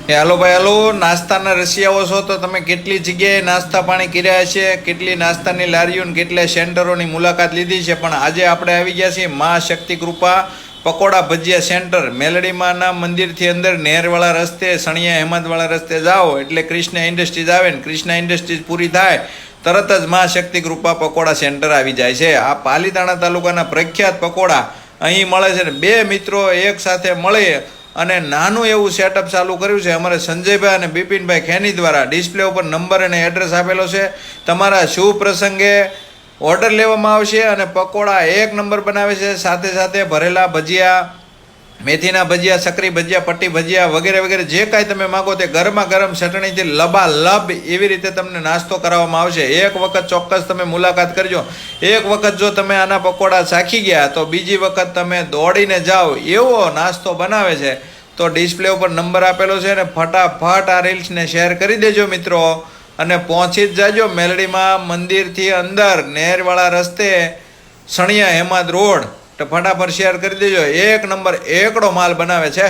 હાલો ભાઈ હાલો, નાસ્તાના રસિયાઓ છો તો તમે કેટલી જગ્યાએ નાસ્તા પાણી કર્યા છે, કેટલી નાસ્તાની લારીઓ ને કેટલા સેન્ટરોની મુલાકાત લીધી છે, પણ આજે આપણે આવી ગયા છીએ મા શક્તિ કૃપા પકોડા ભજીયા સેન્ટર. મેલડીમાના મંદિરથી અંદર નહેરવાળા રસ્તે સણિયા હેમંતવાળા રસ્તે જાઓ એટલે કૃષ્ણ ઇન્ડસ્ટ્રીઝ આવે ને કૃષ્ણ ઇન્ડસ્ટ્રીઝ પૂરી થાય તરત જ મા શક્તિ કૃપા પકોડા સેન્ટર આવી જાય છે. આ પાલીતાણા તાલુકાના પ્રખ્યાત પકોડા અહીં મળે છે ને બે મિત્રો એક સાથે મળે અને નાનું એવું સેટઅપ ચાલુ કર્યું છે અમારે સંજયભાઈ અને બિપિનભાઈ ખેની દ્વારા. ડિસ્પ્લે ઉપર નંબર અને એડ્રેસ આપેલો છે. તમારા શુભ પ્રસંગે ઓર્ડર લેવામાં આવશે અને પકોડા એક નંબર બનાવે છે. સાથે સાથે ભરેલા ભજીયા, મેથીના ભજીયા, સકરી ભજીયા, પટ્ટી ભજીયા વગેરે વગેરે જે કાંઈ તમે માગો તે ગરમા ગરમ ચટણીથી લબાલબ એવી રીતે તમને નાસ્તો કરાવવામાં આવશે. એક વખત ચોક્કસ તમે મુલાકાત કરજો. એક વખત જો તમે આના પકોડા ચાખી ગયા તો બીજી વખત તમે દોડીને જાઓ એવો નાસ્તો બનાવે છે. તો ડિસ્પ્લે ઉપર નંબર આપેલો છે ને ફટાફટ આ રીલ્સને શેર કરી દેજો મિત્રો અને પહોંચી જ જાજો મેલડીમાં મંદિરથી અંદર નહેરવાળા રસ્તે સણિયા હેમંત રોડ. તો ફટાફટ શેર કરી દેજો. એક નંબર એકડો માલ બનાવે છે.